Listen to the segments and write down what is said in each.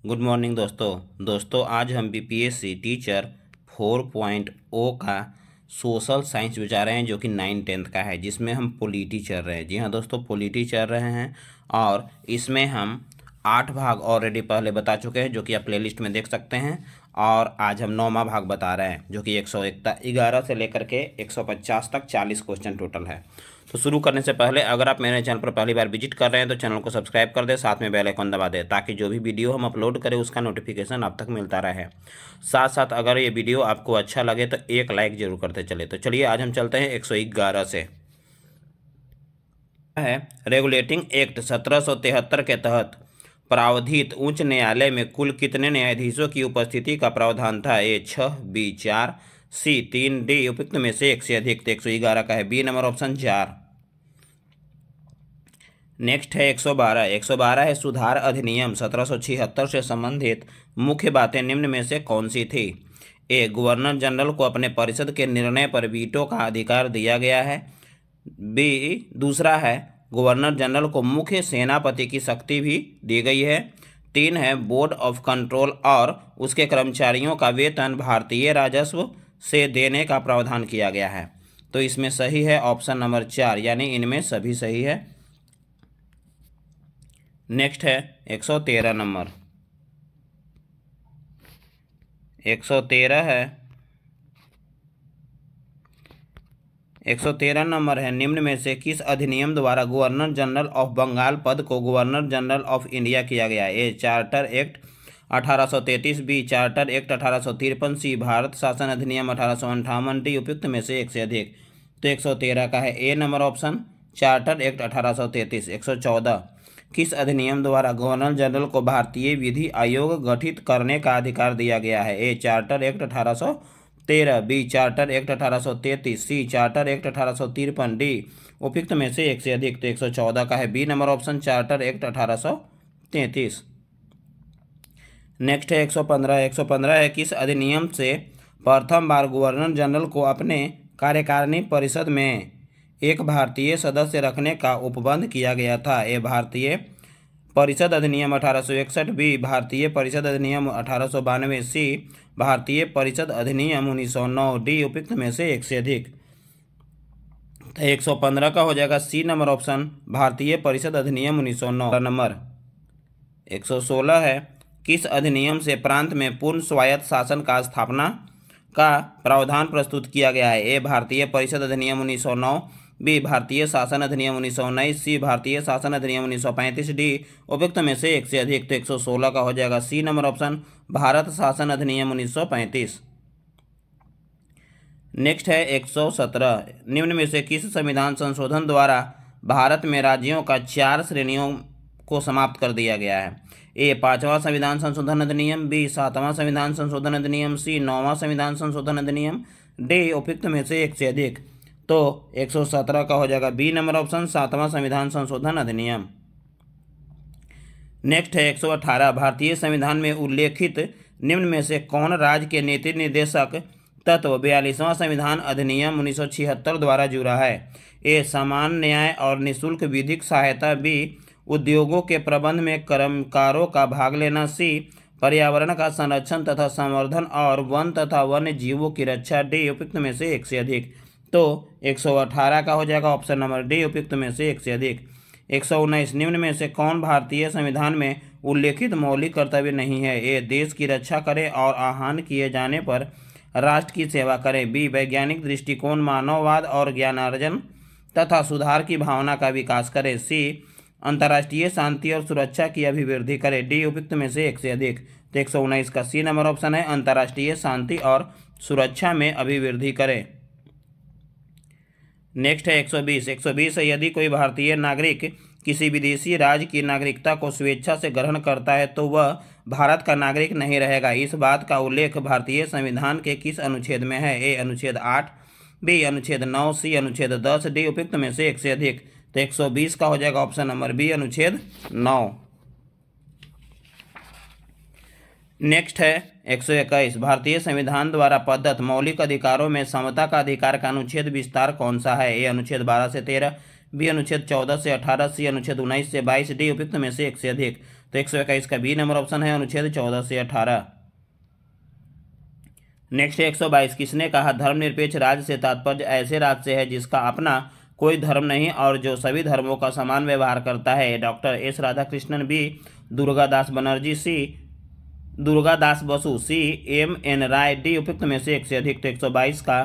Good morning दोस्तों आज हम बीपीएससी टीचर 4.0 का सोशल साइंस बचा रहे हैं जो कि 9-10 का है, जिसमें हम पॉलिटी चल रहे हैं। जी हाँ दोस्तों, पॉलिटी चल रहे हैं और इसमें हम 8 भाग ऑलरेडी पहले बता चुके हैं जो कि आप प्लेलिस्ट में देख सकते हैं। और आज हम 9वां भाग बता रहे हैं जो कि 111 से लेकर के 150 तक 40 क्वेश्चन टोटल है। तो शुरू करने से पहले अगर आप मेरे चैनल पर पहली बार विजिट कर रहे हैं तो चैनल को सब्सक्राइब कर दें, साथ में बेल आइकन दबा दें ताकि जो भी वीडियो हम अपलोड करें उसका नोटिफिकेशन आप तक मिलता रहे। साथ साथ अगर ये वीडियो आपको अच्छा लगे तो एक लाइक जरूर करते चले। तो चलिए आज हम चलते हैं 111 से। है रेगुलेटिंग एक्ट 1773 के तहत प्रावधित उच्च न्यायालय में कुल कितने न्यायाधीशों की उपस्थिति का प्रावधान था? ए 6, बी 4, सी 3, डी उपयुक्त में से एक से अधिक। तो 111 का है बी नंबर ऑप्शन 4। नेक्स्ट है 112। 112 है सुधार अधिनियम 1776 से संबंधित मुख्य बातें निम्न में से कौन सी थी? ए गवर्नर जनरल को अपने परिषद के निर्णय पर वीटो का अधिकार दिया गया है। बी दूसरा है गवर्नर जनरल को मुख्य सेनापति की शक्ति भी दी गई है। 3 है बोर्ड ऑफ कंट्रोल और उसके कर्मचारियों का वेतन भारतीय राजस्व से देने का प्रावधान किया गया है। तो इसमें सही है ऑप्शन नंबर 4, यानी इनमें सभी सही है। नेक्स्ट है 113 नंबर। 113 है 113 नंबर है निम्न में से किस अधिनियम द्वारा गवर्नर जनरल ऑफ बंगाल पद को गवर्नर जनरल ऑफ इंडिया किया गया? A Charter act 1833, B Charter Act 1853, C Bharat शासन अधिनियम 1858, डी उपयुक्त में से एक से अधिक। तो 113 का है ए नंबर ऑप्शन चार्टर एक्ट 1833। 114 किस अधिनियम द्वारा गवर्नर जनरल को भारतीय विधि आयोग गठित करने का अधिकार दिया गया है? A Charter Act 1813, B Charter act 1833, C Charter Act 1853, D उपयुक्त में से एक से अधिक। तो 114 का है B number option charter act 1833। Next है 115। 115 है किस अधिनियम से प्रथम बार गवर्नर जनरल को अपने कार्यकारिणी परिषद में एक भारतीय सदस्य रखने का उपबंध किया गया था? ए भारतीय परिषद अधिनियम 1861, बी भारतीय परिषद अधिनियम 1892, सी भारतीय परिषद अधिनियम 1909, डी उपयुक्त में से एक से अधिक। तो 115 का हो जाएगा सी नंबर ऑप्शन भारतीय परिषद अधिनियम 1909। नंबर 116 है किस अधिनियम से प्रांत में पूर्ण स्वायत्त शासन का स्थापना का प्रावधान प्रस्तुत किया गया है? ए भारतीय परिषद अधिनियम 1909, बी भारतीय शासन अधिनियम 1919, सी भारतीय शासन अधिनियम 1935, डी उपयुक्त में से एक से अधिक। तो 116 का हो जाएगा सी नंबर ऑप्शन भारत शासन अधिनियम 1935। नेक्स्ट है 117 निम्न में से किस संविधान संशोधन द्वारा भारत में राज्यों का 4 श्रेणियों को समाप्त कर दिया गया है? ए 5वां संविधान संशोधन अधिनियम, बी 7वां संविधान संशोधन अधिनियम, सी 9वां संविधान संशोधन अधिनियम, डी उपयुक्त में से एक से अधिक। तो 117 का हो जाएगा बी नंबर ऑप्शन 7वां संविधान संशोधन अधिनियम। नेक्स्ट है 118 भारतीय संविधान में उल्लेखित निम्न में से कौन राज्य के नीति निर्देशक तत्व 42वां संविधान अधिनियम 1976 द्वारा जुड़ा है? ए समान न्याय और निःशुल्क विधिक सहायता, बी उद्योगों के प्रबंध में कर्मकारों का भाग लेना, सी पर्यावरण का संरक्षण तथा संवर्धन और वन तथा वन्य जीवों की रक्षा, डी उपयुक्त में से एक से अधिक। तो 118 का हो जाएगा ऑप्शन नंबर डी उपयुक्त में से एक से अधिक। 119 निम्न में से कौन भारतीय संविधान में उल्लेखित मौलिक कर्तव्य नहीं है? ए देश की रक्षा करें और आहवान किए जाने पर राष्ट्र की सेवा करें, बी वैज्ञानिक दृष्टिकोण मानववाद और ज्ञानार्जन तथा सुधार की भावना का विकास करें, सी अंतर्राष्ट्रीय शांति और सुरक्षा की अभिवृद्धि करें, डी उपयुक्त में से एक से अधिक। तो 119 का सी नंबर ऑप्शन है अंतर्राष्ट्रीय शांति और सुरक्षा में अभिवृद्धि करें। नेक्स्ट है 120। 120 है यदि कोई भारतीय नागरिक किसी विदेशी राज्य की नागरिकता को स्वेच्छा से ग्रहण करता है तो वह भारत का नागरिक नहीं रहेगा। इस बात का उल्लेख भारतीय संविधान के किस अनुच्छेद में है? ए अनुच्छेद 8, बी अनुच्छेद 9, सी अनुच्छेद 10, डी उपयुक्त में से एक से अधिक। तो 120 का हो जाएगा ऑप्शन नंबर बी अनुच्छेद 9। नेक्स्ट है 121 भारतीय संविधान द्वारा प्रदत्त मौलिक अधिकारों में समता का अधिकार का अनुच्छेद विस्तार कौन सा है? ए अनुच्छेद 12 से 13, बी अनुच्छेद 14 से 18, सी अनुच्छेद 19 से 22, डी उपयुक्त में से एक से अधिक। तो 121 का बी नंबर ऑप्शन है अनुच्छेद 14 से 18। नेक्स्ट है 122, किसने कहा धर्मनिरपेक्ष राज्य से तात्पर्य ऐसे राज्य से है जिसका अपना कोई धर्म नहीं और जो सभी धर्मों का समान व्यवहार करता है। Doctor S Radhakrishnan, B Durgadas Banerjee, C Durgadas Basu, C M N Roy, D उपयुक्त में से एक से अधिक। तो 122 का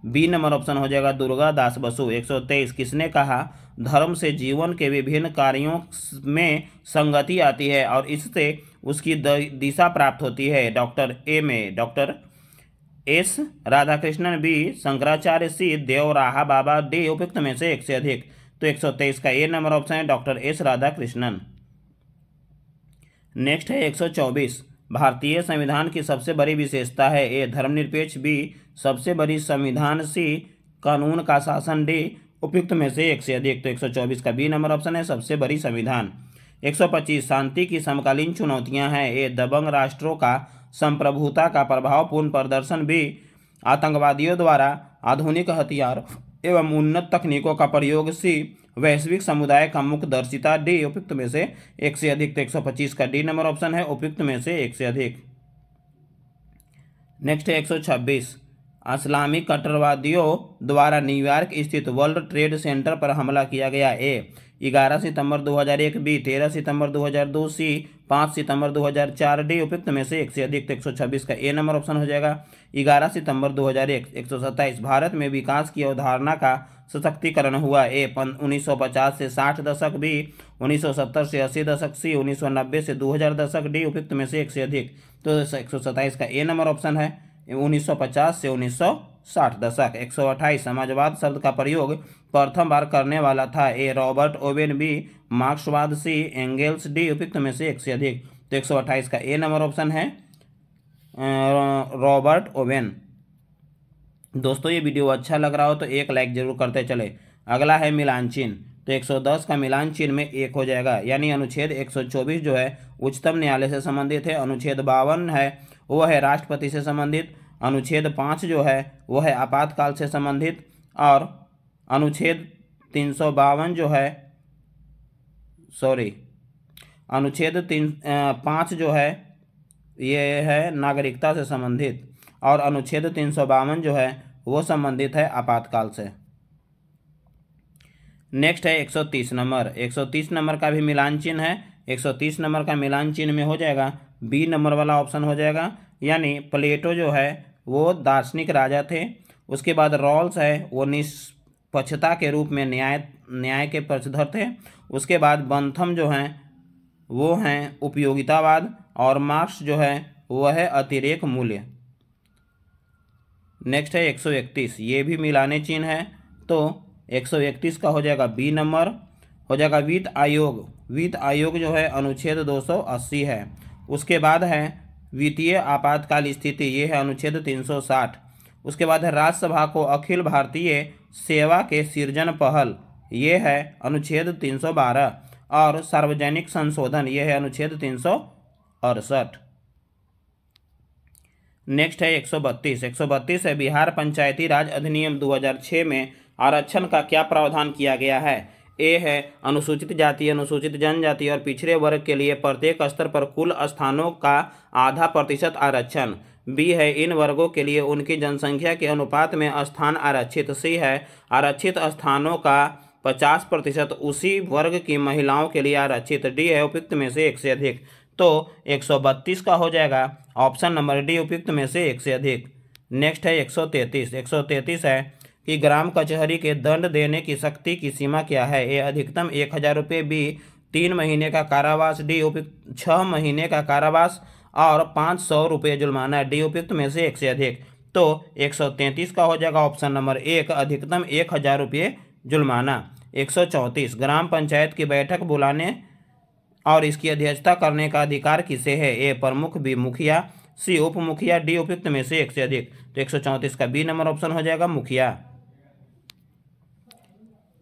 बी नंबर ऑप्शन हो जाएगा दुर्गादास बसु। 123, किसने कहा धर्म से जीवन के विभिन्न कार्यों में संगति आती है और इससे उसकी दिशा प्राप्त होती है। Doctor S Radhakrishnan, B Shankaracharya, C Devraha Baba, D उपयुक्त में से एक से अधिक। तो 123 का ए नंबर ऑप्शन है डॉक्टर एस राधाकृष्णन। नेक्स्ट है 124, भारतीय संविधान की सबसे बड़ी विशेषता है। ए धर्मनिरपेक्ष, बी सबसे बड़ी संविधान, सी कानून का शासन, डी उपयुक्त में से एक से अधिक। तो 124 का बी नंबर ऑप्शन है सबसे बड़ी संविधान। 125, शांति की समकालीन चुनौतियां हैं। ए दबंग राष्ट्रों का संप्रभुता का प्रभावपूर्ण प्रदर्शन, बी आतंकवादियों द्वारा आधुनिक हथियार एवं उन्नत तकनीकों का प्रयोग, सी वैश्विक समुदाय का मुखदर्शिता, डी उपयुक्त में से एक से अधिक। तो 125 का डी नंबर ऑप्शन है उपयुक्त में से एक से अधिक। नेक्स्ट है 126, इस्लामिक कट्टरवादियों द्वारा न्यूयॉर्क स्थित वर्ल्ड ट्रेड सेंटर पर हमला किया गया। ए 11 सितंबर 2001, बी 13 सितंबर 2002, सी 5 सितंबर 2004, डी उपयुक्त में से एक से अधिक। तो 126 का ए नंबर ऑप्शन हो जाएगा 11 सितंबर 2001। 127, भारत में विकास की अवधारणा का सशक्तिकरण हुआ। ए 1950 से 60 दशक, बी 1970 से 80 दशक, सी 1990 से 2000 दशक, डी उपयुक्त में से एक से अधिक। तो 127 का ए नंबर ऑप्शन है 1950 से 1960 दशक। 128, समाजवाद शब्द का प्रयोग प्रथम बार करने वाला था। ए रॉबर्ट ओवेन, बी मार्क्सवाद, सी एंगेल्स, डी उपयुक्त में से एक से अधिक। तो 128 का ए नंबर ऑप्शन है रॉबर्ट ओवेन। दोस्तों ये वीडियो अच्छा लग रहा हो तो एक लाइक जरूर करते चले। अगला है मिलान चिन्ह। तो 110 का मिलान चिन्ह में एक हो जाएगा, यानी अनुच्छेद 124 जो है उच्चतम न्यायालय से संबंधित है। अनुच्छेद 52 है वो है राष्ट्रपति से संबंधित। अनुच्छेद 5 जो है वो है आपातकाल से संबंधित। और अनुच्छेद 352 जो है अनुच्छेद 5 जो है ये है नागरिकता से संबंधित। और अनुच्छेद 352 जो है वो संबंधित है आपातकाल से। नेक्स्ट है 130 नंबर। 130 नंबर का भी मिलान चिन्ह है। 130 नंबर का मिलान चिन्ह में हो जाएगा बी नंबर वाला ऑप्शन हो जाएगा, यानी प्लेटो जो है वो दार्शनिक राजा थे। उसके बाद रॉल्स है वो निष्पक्षता के रूप में न्याय के पक्षधर थे। उसके बाद बंथम जो हैं वो हैं उपयोगितावाद। और मार्क्स जो है वो है अतिरेक मूल्य। नेक्स्ट है 131, ये भी मिलाने चिन्ह है। तो 131 का हो जाएगा बी नंबर, हो जाएगा वित्त आयोग। वित्त आयोग जो है अनुच्छेद 280 है। उसके बाद है वित्तीय आपातकाल स्थिति, ये है अनुच्छेद 360। उसके बाद है राज्यसभा को अखिल भारतीय सेवा के सृजन पहल, ये है अनुच्छेद 312। और सार्वजनिक संशोधन, ये है अनुच्छेद 368। नेक्स्ट है 132। 132 है बिहार पंचायती राज अधिनियम 2006 में आरक्षण का क्या प्रावधान किया गया है। ए है अनुसूचित जाति, अनुसूचित जनजाति और पिछड़े वर्ग के लिए प्रत्येक स्तर पर कुल स्थानों का ½ आरक्षण। बी है इन वर्गों के लिए उनकी जनसंख्या के अनुपात में स्थान आरक्षित। सी है आरक्षित स्थानों का 50% उसी वर्ग की महिलाओं के लिए आरक्षित। डी है उपयुक्त में से एक से अधिक। तो 132 का हो जाएगा ऑप्शन नंबर डी उपयुक्त में से एक से अधिक। नेक्स्ट है 133। 133 है कि ग्राम कचहरी के दंड देने की शक्ति की सीमा क्या है। ए अधिकतम 1000 रुपये, बी 3 महीने का कारावास, डी उपयुक्त 6 महीने का कारावास और 500 रुपये जुर्माना। डी उपयुक्त में से एक से अधिक। तो 133 का हो जाएगा ऑप्शन नंबर एक अधिकतम 1000 रुपये जुर्माना। 134 ग्राम पंचायत की बैठक बुलाने और इसकी अध्यक्षता करने का अधिकार किसे है। ए प्रमुख, बी मुखिया, सी उप मुखिया, डी उपयुक्त में से एक से अधिक। तो 134 का बी नंबर ऑप्शन हो जाएगा मुखिया।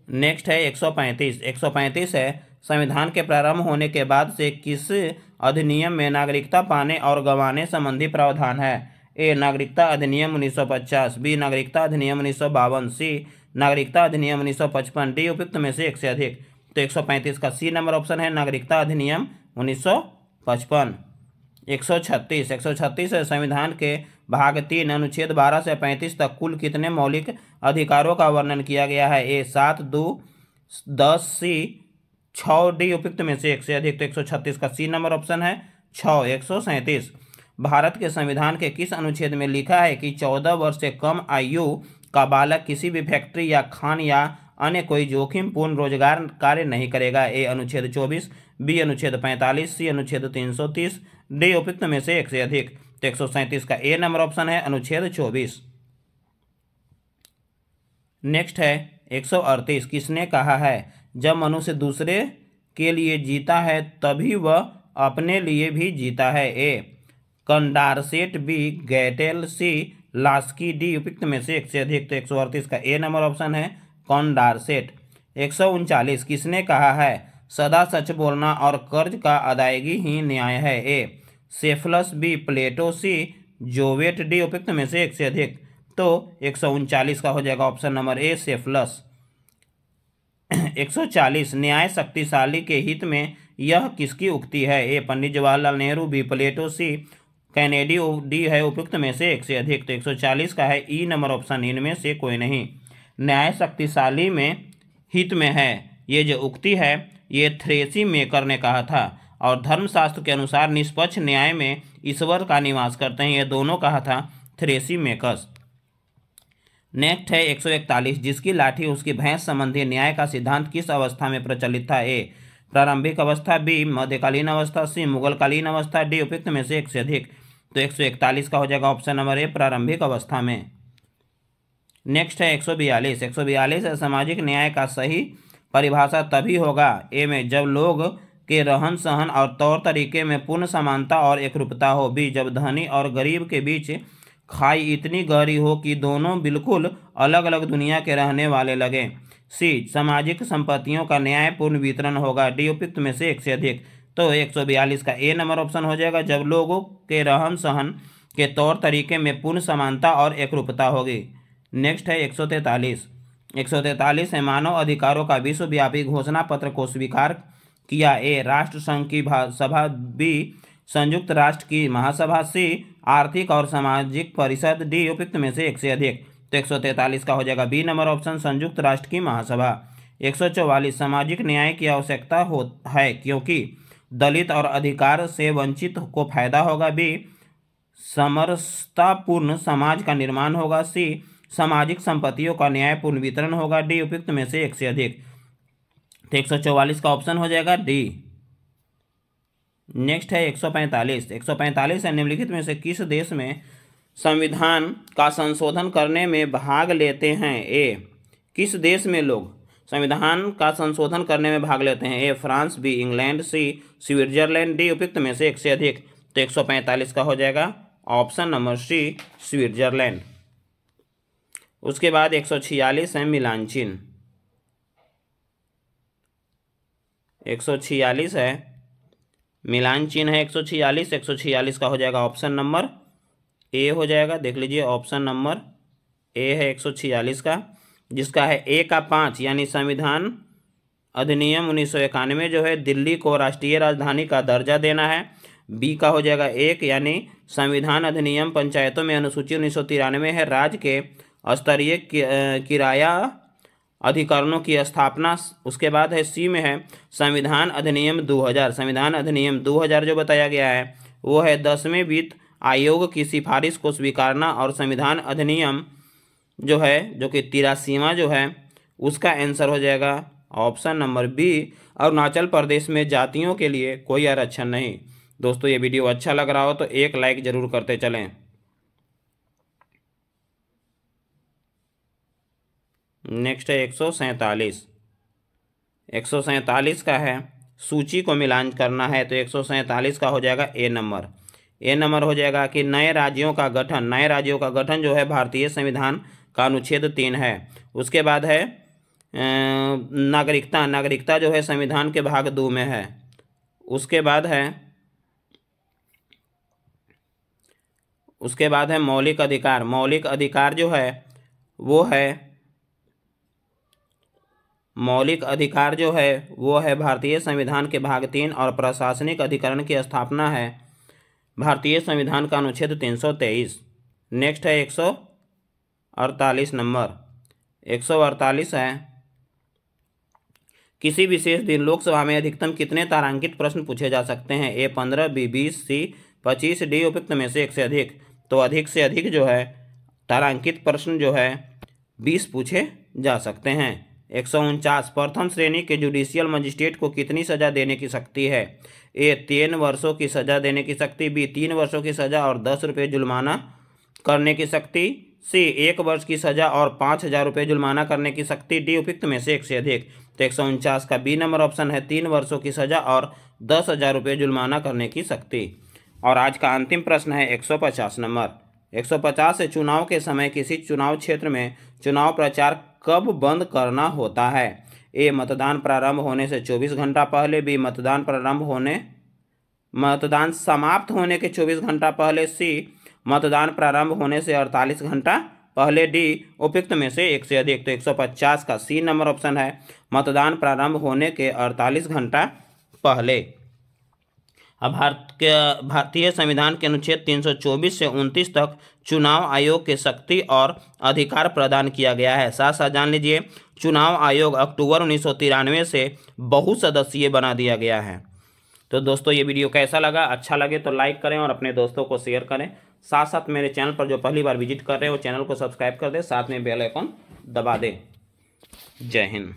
नेक्स्ट है 135। 135 है संविधान के प्रारंभ होने के बाद से किस अधिनियम में नागरिकता पाने और गंवाने संबंधी प्रावधान है। ए नागरिकता अधिनियम 1950, बी नागरिकता अधिनियम 1952, सी नागरिकता अधिनियम 1955, डी उपयुक्त में से एक से अधिक। तो 135 का सी नंबर ऑप्शन है नागरिकता अधिनियम 1955। 136 है संविधान के भाग 3 अनुच्छेद 12 से 35 तक कुल कितने मौलिक अधिकारों का वर्णन किया गया है? ए 7, 2, 10, सी 6, डी उपयुक्त में से एक से अधिक। तो 136 का सी नंबर ऑप्शन है 6। 137 भारत के संविधान के किस अनुच्छेद में लिखा है कि 14 वर्ष से कम आयु का बालक किसी भी फैक्ट्री या खान या अन्य कोई जोखिमपूर्ण रोजगार कार्य नहीं करेगा? ए अनुच्छेद 24, बी अनुच्छेद 45, सी अनुच्छेद 330, डी उपयुक्त में से एक से अधिक। तो 137 का ए नंबर ऑप्शन है अनुच्छेद 24। नेक्स्ट है 138। किसने कहा है जब मनुष्य दूसरे के लिए जीता है तभी वह अपने लिए भी जीता है? ए कंडारसेट, बी गैटेल, सी लास्की, डी उपयुक्त में से एक से अधिक। तो 138 का ए नंबर ऑप्शन है कंडारसेट। 139। किसने कहा है सदा सच बोलना और कर्ज का अदायगी ही न्याय है? ए सेफलस, बी प्लेटो, सी जोवेट, डी उपयुक्त में से एक से अधिक। तो 139 का हो जाएगा ऑप्शन नंबर ए सेफलस। 140। न्याय शक्तिशाली के हित में यह किसकी उक्ति है? ए पंडित जवाहरलाल नेहरू, बी प्लेटो, सी कैनेडी, डी है उपयुक्त में से एक से अधिक। तो 140 का है ई नंबर ऑप्शन, इनमें से कोई नहीं। न्याय शक्तिशाली में हित में है ये जो उक्ति है ये थ्रेसी मेकर ने कहा था, और धर्मशास्त्र के अनुसार निष्पक्ष न्याय में ईश्वर का निवास करते हैं, ये दोनों कहा था थ्रेसी मेकर्स। नेक्स्ट है 141। जिसकी लाठी उसकी भैंस संबंधी न्याय का सिद्धांत किस अवस्था में प्रचलित था? ए प्रारंभिक अवस्था, बी मध्यकालीन अवस्था, सी मुगलकालीन अवस्था, डी उपयुक्त में से एक से अधिक। तो 141 का हो जाएगा ऑप्शन नंबर ए प्रारंभिक अवस्था में। नेक्स्ट है 142। 142 है सामाजिक न्याय का सही परिभाषा तभी होगा ए में जब लोग के रहन सहन और तौर तरीके में पूर्ण समानता और एकरूपता हो, बी जब धनी और गरीब के बीच खाई इतनी गहरी हो कि दोनों बिल्कुल अलग अलग दुनिया के रहने वाले लगे, सी सामाजिक संपत्तियों का न्यायपूर्ण वितरण होगा, डी उपयुक्त में से एक से अधिक। तो 142 का ए नंबर ऑप्शन हो जाएगा जब लोगों के रहन सहन के तौर तरीके में पूर्ण समानता और एकरूपता होगी। नेक्स्ट है 143। 143 है मानव अधिकारों का विश्वव्यापी घोषणा पत्र को स्वीकार किया? ए राष्ट्र संघ की सभा, बी संयुक्त राष्ट्र की महासभा, सी आर्थिक और सामाजिक परिषद, डी उपयुक्त में से एक से अधिक। तो 143 का हो जाएगा बी नंबर ऑप्शन संयुक्त राष्ट्र की महासभा। 144 सामाजिक न्याय की आवश्यकता है क्योंकि दलित और अधिकार से वंचित को फायदा होगा, बी समरसतापूर्ण समाज का निर्माण होगा, सी सामाजिक संपत्तियों का न्यायपूर्ण वितरण होगा, डी उपयुक्त में से एक से अधिक। तो 144 का ऑप्शन हो जाएगा डी। नेक्स्ट है 145। 145 है निम्नलिखित में से किस देश में संविधान का संशोधन करने में भाग लेते हैं? ए किस देश में लोग संविधान का संशोधन करने में भाग लेते हैं? A France, B England, C Switzerland, D उपयुक्त में से एक से अधिक। तो 145 का हो जाएगा ऑप्शन नंबर सी स्विट्जरलैंड। उसके बाद 146 है मिलान चिन्ह। 146 है मिलान चिन्ह है 146। 146 का हो जाएगा ऑप्शन नंबर ए हो जाएगा, देख लीजिए ऑप्शन नंबर ए है 146 का, जिसका है ए का 5 यानी संविधान अधिनियम 1991 जो है दिल्ली को राष्ट्रीय राजधानी का दर्जा देना है। बी का हो जाएगा 1 यानी संविधान अधिनियम पंचायतों में अनुसूची 1993 है राज्य के स्तरीय किराया अधिकरणों की स्थापना। उसके बाद है सी में है संविधान अधिनियम 2000। संविधान अधिनियम 2000 जो बताया गया है वो है 10वें वित्त आयोग की सिफारिश को स्वीकारना, और संविधान अधिनियम जो है जो कि 83वां जो है उसका आंसर हो जाएगा option number B Arunachal Pradesh में जातियों के लिए कोई आरक्षण नहीं। दोस्तों ये वीडियो अच्छा लग रहा हो तो एक लाइक जरूर करते चलें। नेक्स्ट है 147। 147 का है सूची को मिलान करना है, तो 147 का हो जाएगा ए नंबर। ए नंबर हो जाएगा कि नए राज्यों का गठन। नए राज्यों का गठन जो है भारतीय संविधान का अनुच्छेद 3 है। उसके बाद है नागरिकता। नागरिकता जो है संविधान के भाग 2 में है। उसके बाद है मौलिक अधिकार। मौलिक अधिकार जो है वो है मौलिक अधिकार जो है वो है भारतीय संविधान के भाग 3 और प्रशासनिक अधिकरण की स्थापना है भारतीय संविधान का अनुच्छेद 323। नेक्स्ट है 148 नंबर। 148 है, किसी विशेष दिन लोकसभा में अधिकतम कितने तारांकित प्रश्न पूछे जा सकते हैं? A 15, B 20, C 25, D उपयुक्त में से एक से अधिक। तो अधिक से अधिक जो है तारांकित प्रश्न जो है 20 पूछे जा सकते हैं। 149, प्रथम श्रेणी के जुडिशियल मजिस्ट्रेट को कितनी सजा देने की शक्ति है? A 3 वर्षों की सजा देने की शक्ति, B 3 वर्षों की सजा और 10 रुपये जुर्माना करने की शक्ति, C 1 वर्ष की सजा और 5,000 रुपये जुर्माना करने की शक्ति, D उपयुक्त में से एक से अधिक। तो 149 का बी नंबर ऑप्शन है, 3 वर्षों की सजा और 10,000 रुपये जुर्माना करने की शक्ति। और आज का अंतिम प्रश्न है 150 नंबर। 150 से चुनाव के समय किसी चुनाव क्षेत्र में चुनाव प्रचार कब बंद करना होता है? ए मतदान प्रारंभ होने से 24 घंटा पहले, बी मतदान समाप्त होने के 24 घंटा पहले, सी मतदान प्रारंभ होने से 48 घंटा पहले, डी उपयुक्त में से एक से अधिक। तो 150 का सी नंबर ऑप्शन है, मतदान प्रारंभ होने के 48 घंटा पहले। अब भारतीय संविधान के अनुच्छेद 324 से 29 तक चुनाव आयोग के शक्ति और अधिकार प्रदान किया गया है। साथ साथ जान लीजिए चुनाव आयोग अक्टूबर 1993 से बहुसदस्यीय बना दिया गया है। तो दोस्तों ये वीडियो कैसा लगा? अच्छा लगे तो लाइक करें और अपने दोस्तों को शेयर करें। साथ साथ मेरे चैनल पर जो पहली बार विजिट कर रहे हो चैनल को सब्सक्राइब कर दें, साथ में बेल आइकन दबा दें। जय हिंद।